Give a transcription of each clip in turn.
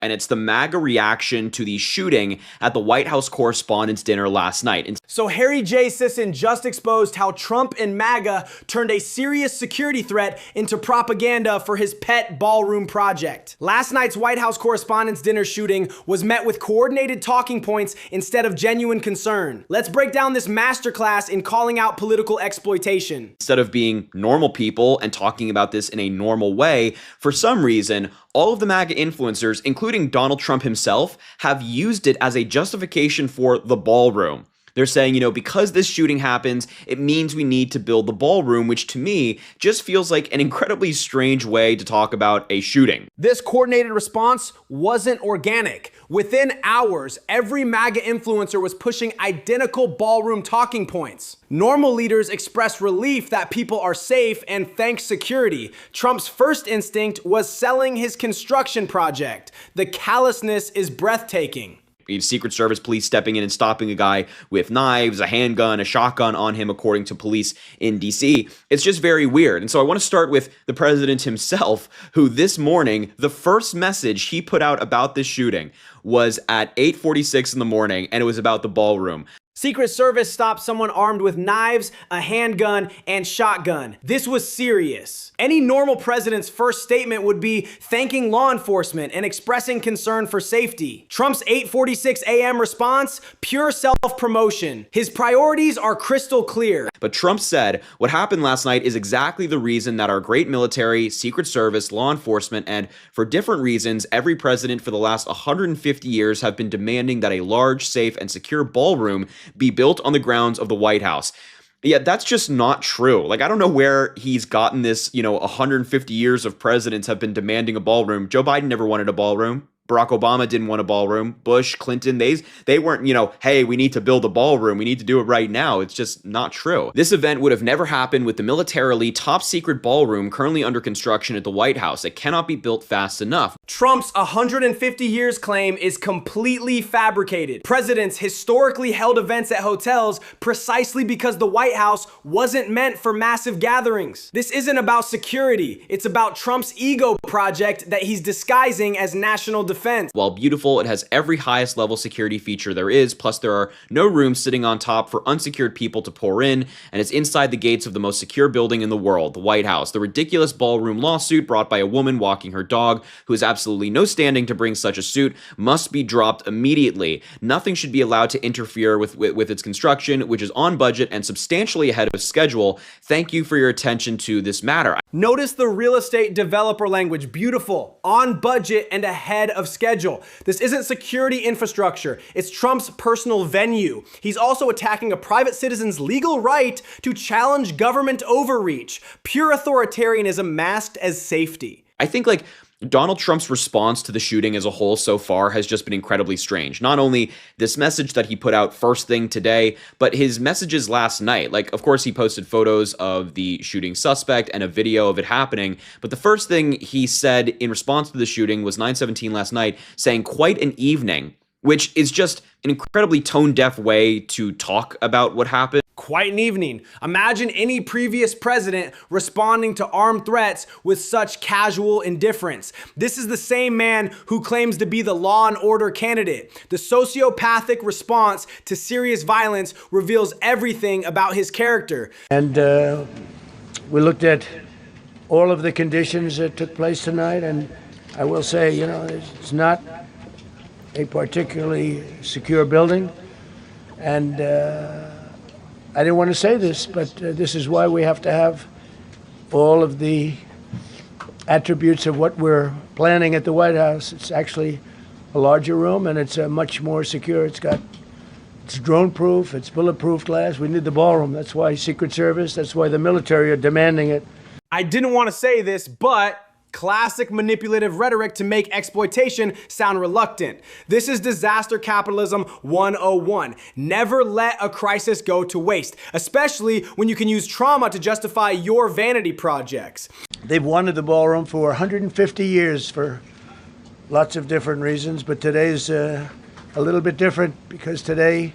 And it's the MAGA reaction to the shooting at the White House Correspondents' Dinner last night. So Harry J. Sisson just exposed how Trump and MAGA turned a serious security threat into propaganda for his pet ballroom project. Last night's White House Correspondents' Dinner shooting was met with coordinated talking points instead of genuine concern. Let's break down this masterclass in calling out political exploitation. Instead of being normal people and talking about this in a normal way, for some reason, all of the MAGA influencers, including Donald Trump himself, have used it as a justification for the ballroom. They're saying, because this shooting happens, it means we need to build the ballroom, which to me just feels like an incredibly strange way to talk about a shooting. This coordinated response wasn't organic. Within hours, every MAGA influencer was pushing identical ballroom talking points. Normal leaders expressed relief that people are safe and thank security. Trump's first instinct was selling his construction project. The callousness is breathtaking. Secret Service police stepping in and stopping a guy with knives, a handgun, a shotgun on him, according to police in DC. It's just very weird. And so I want to start with the president himself, who this morning, the first message he put out about this shooting was at 8:46 in the morning, and it was about the ballroom. Secret Service stopped someone armed with knives, a handgun, and shotgun. This was serious. Any normal president's first statement would be thanking law enforcement and expressing concern for safety. Trump's 8:46 a.m. response, pure self-promotion. His priorities are crystal clear. But Trump said what happened last night is exactly the reason that our great military, Secret Service, law enforcement, and for different reasons, every president for the last 150 years have been demanding that a large, safe, and secure ballroom be built on the grounds of the White House. Yeah, that's just not true. I don't know where he's gotten this, 150 years of presidents have been demanding a ballroom. Joe Biden never wanted a ballroom. Barack Obama didn't want a ballroom. Bush, Clinton, they weren't, hey, we need to build a ballroom. We need to do it right now. It's just not true. This event would have never happened with the militarily top secret ballroom currently under construction at the White House. It cannot be built fast enough. Trump's 150 years claim is completely fabricated. Presidents historically held events at hotels precisely because the White House wasn't meant for massive gatherings. This isn't about security. It's about Trump's ego project that he's disguising as national defense. While beautiful, it has every highest level security feature there is, plus there are no rooms sitting on top for unsecured people to pour in, and it's inside the gates of the most secure building in the world, the White House. The ridiculous ballroom lawsuit brought by a woman walking her dog, who has absolutely no standing to bring such a suit, must be dropped immediately. Nothing should be allowed to interfere with its construction, which is on budget and substantially ahead of schedule. Thank you for your attention to this matter. Notice the real estate developer language. Beautiful, on budget, and ahead of schedule. This isn't security infrastructure. It's Trump's personal venue. He's also attacking a private citizen's legal right to challenge government overreach. Pure authoritarianism masked as safety. I think Donald Trump's response to the shooting as a whole so far has just been incredibly strange. Not only this message that he put out first thing today, but his messages last night. Of course, he posted photos of the shooting suspect and a video of it happening. But the first thing he said in response to the shooting was 9:17 last night, saying quite an evening, which is just an incredibly tone-deaf way to talk about what happened. Quite an evening. Imagine any previous president responding to armed threats with such casual indifference. This is the same man who claims to be the law and order candidate. The sociopathic response to serious violence reveals everything about his character. And we looked at all of the conditions that took place tonight, and I will say, it's not a particularly secure building, and I didn't want to say this, but this is why we have to have all of the attributes of what we're planning at the White House. It's actually a larger room, and it's much more secure. It's drone-proof, it's bulletproof glass. We need the ballroom. That's why Secret Service, that's why the military are demanding it. I didn't want to say this, but classic manipulative rhetoric to make exploitation sound reluctant. This is disaster capitalism 101. Never let a crisis go to waste, especially when you can use trauma to justify your vanity projects. They've wanted the ballroom for 150 years for lots of different reasons, but today's a little bit different because today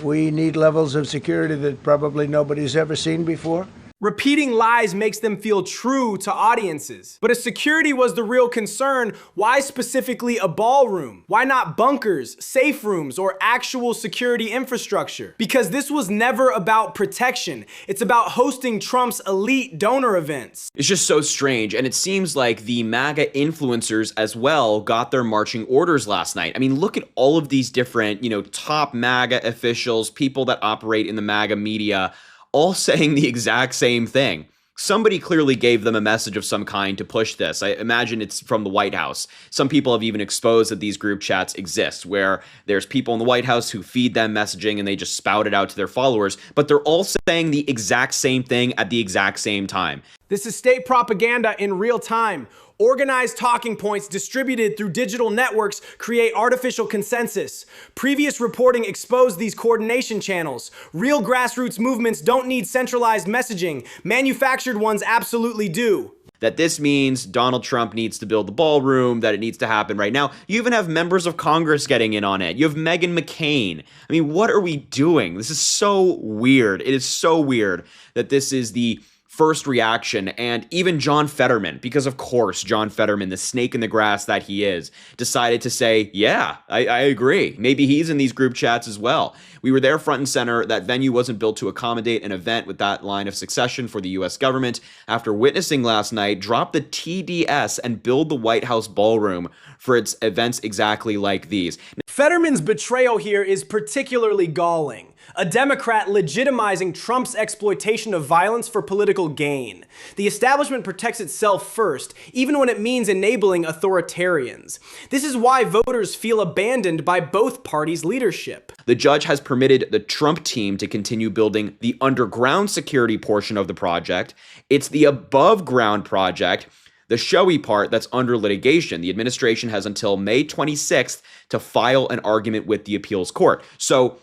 we need levels of security that probably nobody's ever seen before. Repeating lies makes them feel true to audiences. But if security was the real concern, why specifically a ballroom? Why not bunkers, safe rooms, or actual security infrastructure? Because this was never about protection. It's about hosting Trump's elite donor events. It's just so strange, and it seems like the MAGA influencers as well got their marching orders last night. I mean, look at all of these different, top MAGA officials, people that operate in the MAGA media, all saying the exact same thing. Somebody clearly gave them a message of some kind to push this. I imagine it's from the White House. Some people have even exposed that these group chats exist, where there's people in the White House who feed them messaging and they just spout it out to their followers, but they're all saying the exact same thing at the exact same time. This is state propaganda in real time. Organized talking points distributed through digital networks create artificial consensus. Previous reporting exposed these coordination channels. Real grassroots movements don't need centralized messaging. Manufactured ones absolutely do. That this means Donald Trump needs to build the ballroom, that it needs to happen right now. You even have members of Congress getting in on it. You have Meghan McCain. I mean, what are we doing? This is so weird. It is so weird that this is the first reaction. And even John Fetterman, because of course John Fetterman, the snake in the grass that he is, decided to say, yeah, I agree. Maybe he's in these group chats as well. We were there front and center. That venue wasn't built to accommodate an event with that line of succession for the US government. After witnessing last night, drop the TDS and build the White House ballroom for its events exactly like these. Fetterman's betrayal here is particularly galling. A Democrat legitimizing Trump's exploitation of violence for political gain. The establishment protects itself first, even when it means enabling authoritarians. This is why voters feel abandoned by both parties' leadership. The judge has permitted the Trump team to continue building the underground security portion of the project. It's the above ground project, the showy part, that's under litigation. The administration has until May 26th to file an argument with the appeals court. So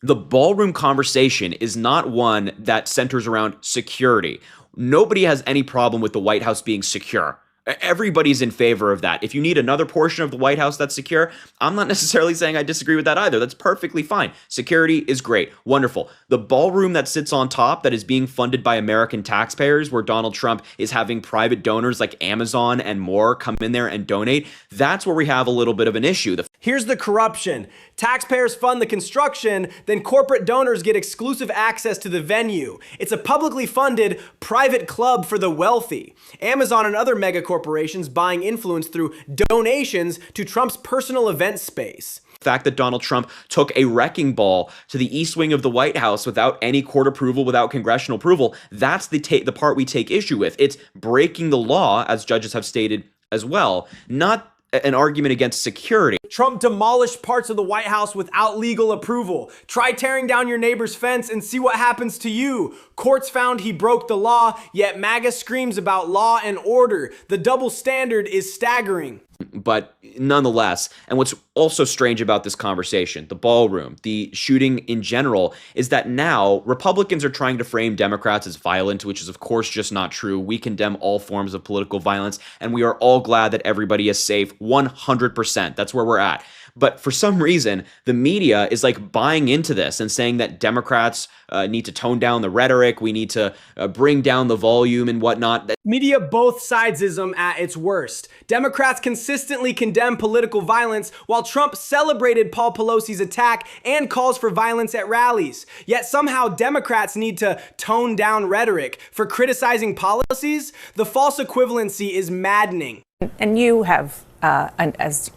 the ballroom conversation is not one that centers around security. Nobody has any problem with the White House being secure. Everybody's in favor of that. If you need another portion of the White House that's secure, I'm not necessarily saying I disagree with that either. That's perfectly fine. Security is great. Wonderful. The ballroom that sits on top, that is being funded by American taxpayers, where Donald Trump is having private donors like Amazon and more come in there and donate, that's where we have a little bit of an issue. Here's the corruption. Taxpayers fund the construction, then corporate donors get exclusive access to the venue. It's a publicly funded private club for the wealthy. Amazon and other mega corporations buying influence through donations to Trump's personal event space. The fact that Donald Trump took a wrecking ball to the east wing of the White House without any court approval, without congressional approval, that's the part we take issue with. It's breaking the law, as judges have stated as well, not an argument against security. Trump demolished parts of the White House without legal approval. Try tearing down your neighbor's fence and see what happens to you. Courts found he broke the law, yet MAGA screams about law and order. The double standard is staggering. But nonetheless, and what's also strange about this conversation, the ballroom, the shooting in general, is that now Republicans are trying to frame Democrats as violent, which is of course just not true. We condemn all forms of political violence, and we are all glad that everybody is safe 100%. That's where we're at. But for some reason, the media is like buying into this and saying that Democrats need to tone down the rhetoric. We need to bring down the volume and whatnot. Media both sidesism at its worst. Democrats consistently condemn political violence, while Trump celebrated Paul Pelosi's attack and calls for violence at rallies. Yet somehow Democrats need to tone down rhetoric for criticizing policies. The false equivalency is maddening. And you have, as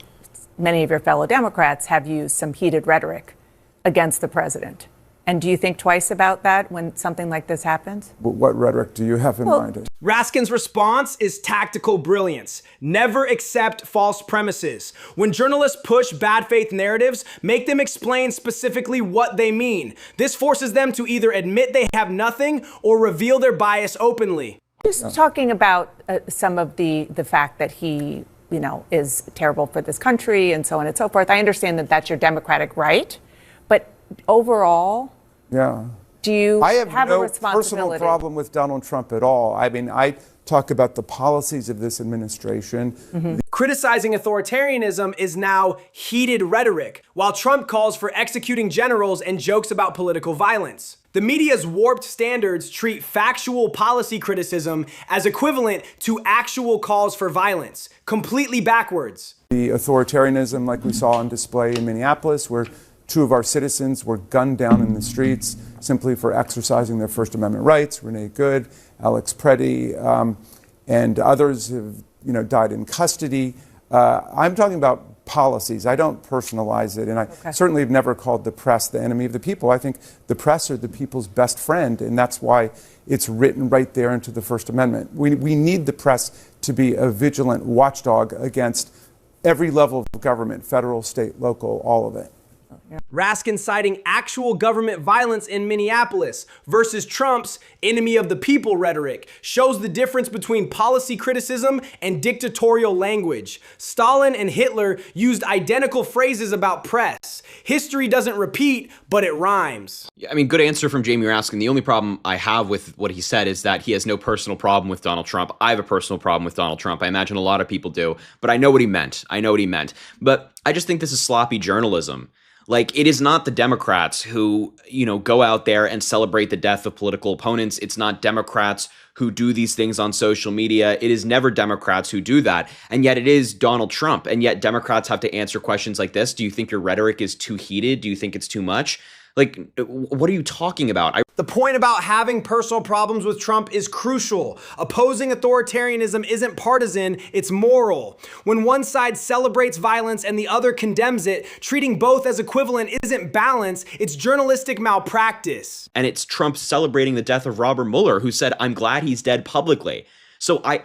many of your fellow Democrats, have used some heated rhetoric against the president. And do you think twice about that when something like this happens? But what rhetoric do you have in mind? Raskin's response is tactical brilliance. Never accept false premises. When journalists push bad faith narratives, make them explain specifically what they mean. This forces them to either admit they have nothing or reveal their bias openly. Just talking about some of the fact that he is terrible for this country and so on and so forth. I understand that that's your democratic right, but overall, yeah, do you I have a no responsibility? personal problem with Donald Trump at all. I mean, I talk about the policies of this administration. Criticizing authoritarianism is now heated rhetoric, while Trump calls for executing generals and jokes about political violence. The media's warped standards treat factual policy criticism as equivalent to actual calls for violence, completely backwards. The authoritarianism like we saw on display in Minneapolis, where 2 of our citizens were gunned down in the streets simply for exercising their First Amendment rights. Renee Good, Alex Preddy, and others have died in custody. I'm talking about policies. I don't personalize it, and I certainly have never called the press the enemy of the people. I think the press are the people's best friend, and that's why it's written right there into the First Amendment. We need the press to be a vigilant watchdog against every level of government, federal, state, local, all of it. Raskin citing actual government violence in Minneapolis versus Trump's enemy of the people rhetoric shows the difference between policy criticism and dictatorial language. Stalin and Hitler used identical phrases about press. History doesn't repeat, but it rhymes. I mean, good answer from Jamie Raskin. The only problem I have with what he said is that he has no personal problem with Donald Trump. I have a personal problem with Donald Trump. I imagine a lot of people do, but I know what he meant. But I just think this is sloppy journalism. Like, it is not the Democrats who, go out there and celebrate the death of political opponents. It's not Democrats who do these things on social media. It is never Democrats who do that. And yet it is Donald Trump. And yet Democrats have to answer questions like this. Do you think your rhetoric is too heated? Do you think it's too much? Like, what are you talking about? The point about having personal problems with Trump is crucial. Opposing authoritarianism isn't partisan, it's moral. When one side celebrates violence and the other condemns it, treating both as equivalent isn't balance, it's journalistic malpractice. And it's Trump celebrating the death of Robert Mueller, who said, I'm glad he's dead publicly. So I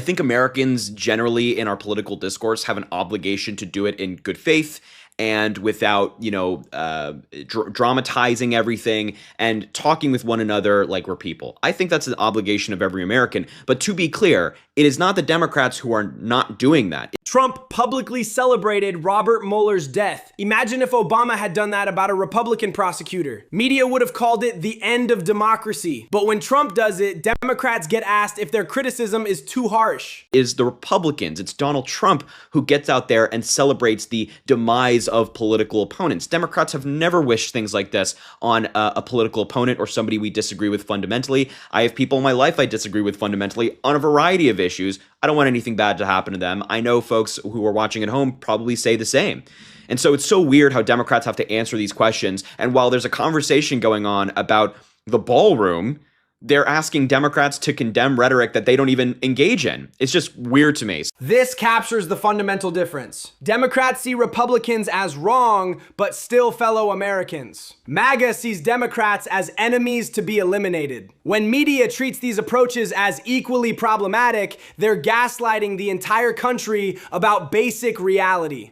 think Americans generally in our political discourse have an obligation to do it in good faith and without, dramatizing everything and talking with one another like we're people. I think that's an obligation of every American. But to be clear, it is not the Democrats who are not doing that. Trump publicly celebrated Robert Mueller's death. Imagine if Obama had done that about a Republican prosecutor. Media would have called it the end of democracy. But when Trump does it, Democrats get asked if their criticism is too harsh. Is the Republicans, it's Donald Trump who gets out there and celebrates the demise of political opponents. Democrats have never wished things like this on a political opponent or somebody we disagree with fundamentally. I have people in my life I disagree with fundamentally on a variety of issues. I don't want anything bad to happen to them. I know folks who are watching at home probably say the same. And so it's so weird how Democrats have to answer these questions. And while there's a conversation going on about the ballroom, they're asking Democrats to condemn rhetoric that they don't even engage in. It's just weird to me. This captures the fundamental difference. Democrats see Republicans as wrong, but still fellow Americans. MAGA sees Democrats as enemies to be eliminated. When media treats these approaches as equally problematic, they're gaslighting the entire country about basic reality.